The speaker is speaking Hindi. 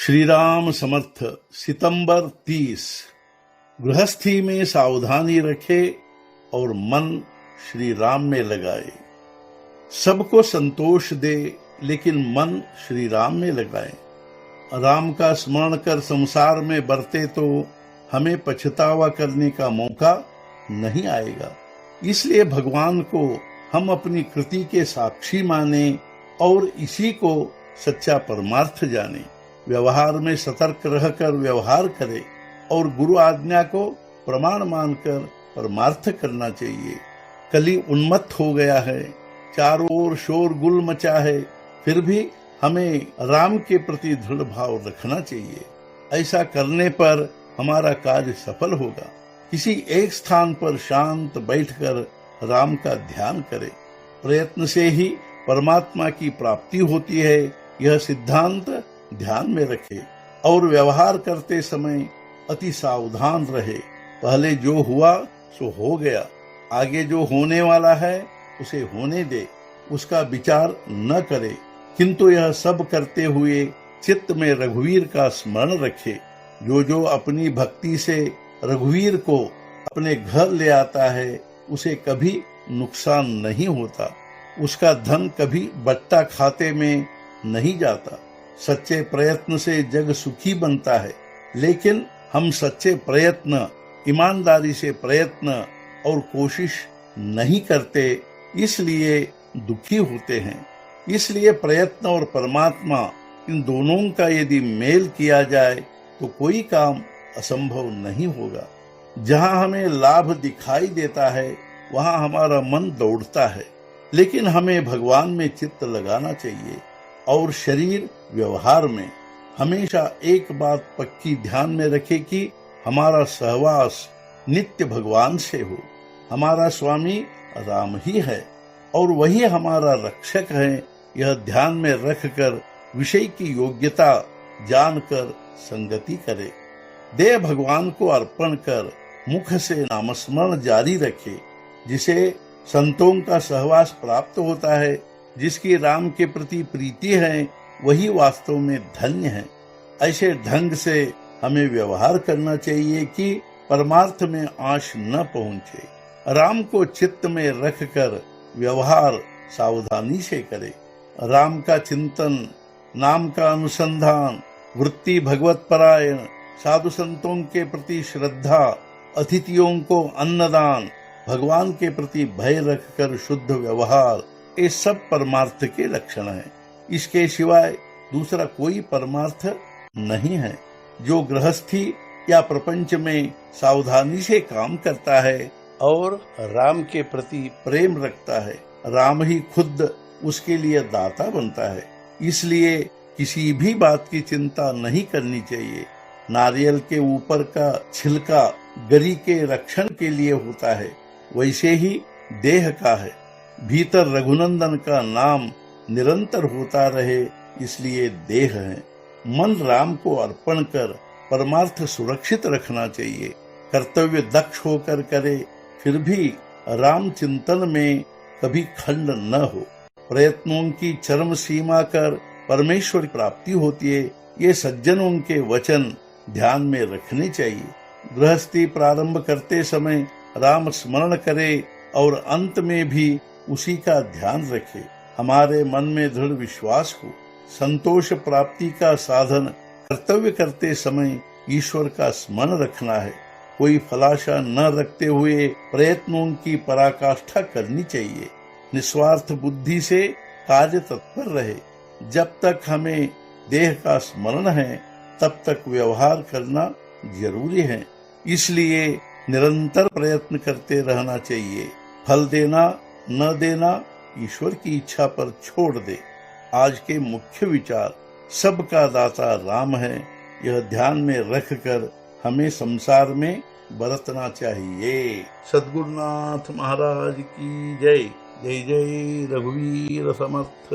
श्री राम समर्थ। सितंबर 30। गृहस्थी में सावधानी रखे और मन श्री राम में लगाए। सबको संतोष दे लेकिन मन श्री राम में लगाए। राम का स्मरण कर संसार में बरते तो हमें पछतावा करने का मौका नहीं आएगा। इसलिए भगवान को हम अपनी कृति के साक्षी माने और इसी को सच्चा परमार्थ जाने। व्यवहार में सतर्क रहकर व्यवहार करे और गुरु आज्ञा को प्रमाण मानकर परमार्थ करना चाहिए। कली उन्मत्त हो गया है, चारों ओर शोर गुल मचा है, फिर भी हमें राम के प्रति दृढ़ भाव रखना चाहिए। ऐसा करने पर हमारा कार्य सफल होगा। किसी एक स्थान पर शांत बैठकर राम का ध्यान करें। प्रयत्न से ही परमात्मा की प्राप्ति होती है, यह सिद्धांत ध्यान में रखे और व्यवहार करते समय अति सावधान रहे। पहले जो हुआ सो हो गया, आगे जो होने वाला है उसे होने दे, उसका विचार न करे, किंतु यह सब करते हुए चित्त में रघुवीर का स्मरण रखे। जो अपनी भक्ति से रघुवीर को अपने घर ले आता है उसे कभी नुकसान नहीं होता, उसका धन कभी बट्टा खाते में नहीं जाता। सच्चे प्रयत्न से जग सुखी बनता है, लेकिन हम सच्चे प्रयत्न, ईमानदारी से प्रयत्न और कोशिश नहीं करते, इसलिए दुखी होते हैं। इसलिए प्रयत्न और परमात्मा इन दोनों का यदि मेल किया जाए तो कोई काम असंभव नहीं होगा। जहां हमें लाभ दिखाई देता है वहां हमारा मन दौड़ता है, लेकिन हमें भगवान में चित्त लगाना चाहिए और शरीर व्यवहार में। हमेशा एक बात पक्की ध्यान में रखे कि हमारा सहवास नित्य भगवान से हो। हमारा स्वामी राम ही है और वही हमारा रक्षक है। यह ध्यान में रखकर विषय की योग्यता जानकर संगति करे। देह भगवान को अर्पण कर मुख से नामस्मरण जारी रखे। जिसे संतों का सहवास प्राप्त होता है, जिसकी राम के प्रति प्रीति है, वही वास्तव में धन्य है। ऐसे ढंग से हमें व्यवहार करना चाहिए कि परमार्थ में आश न पहुंचे। राम को चित्त में रखकर व्यवहार सावधानी से करे। राम का चिंतन, नाम का अनुसंधान, वृत्ति भगवत परायण, साधु संतों के प्रति श्रद्धा, अतिथियों को अन्नदान, भगवान के प्रति भय रखकर शुद्ध व्यवहार, ये सब परमार्थ के लक्षण हैं। इसके सिवाय दूसरा कोई परमार्थ नहीं है। जो गृहस्थी या प्रपंच में सावधानी से काम करता है और राम के प्रति प्रेम रखता है, राम ही खुद उसके लिए दाता बनता है। इसलिए किसी भी बात की चिंता नहीं करनी चाहिए। नारियल के ऊपर का छिलका गरी के रक्षण के लिए होता है, वैसे ही देह का है। भीतर रघुनंदन का नाम निरंतर होता रहे, इसलिए देह है। मन राम को अर्पण कर परमार्थ सुरक्षित रखना चाहिए। कर्तव्य दक्ष होकर करे, फिर भी राम चिंतन में कभी खंड न हो। प्रयत्नों की चरम सीमा कर परमेश्वर प्राप्ति होती है, ये सज्जनों के वचन ध्यान में रखने चाहिए। गृहस्थी प्रारंभ करते समय राम स्मरण करे और अंत में भी उसी का ध्यान रखे। हमारे मन में दृढ़ विश्वास हो। संतोष प्राप्ति का साधन कर्तव्य करते समय ईश्वर का स्मरण रखना है। कोई फलाशा न रखते हुए प्रयत्नों की पराकाष्ठा करनी चाहिए। निस्वार्थ बुद्धि से कार्य तत्पर रहे। जब तक हमें देह का स्मरण है तब तक व्यवहार करना जरूरी है। इसलिए निरंतर प्रयत्न करते रहना चाहिए। फल देना न देना ईश्वर की इच्छा पर छोड़ दे। आज के मुख्य विचार, सबका दाता राम है, यह ध्यान में रखकर हमें संसार में बरतना चाहिए। सद्गुरुनाथ महाराज की जय। जय जय रघुवीर समर्थ।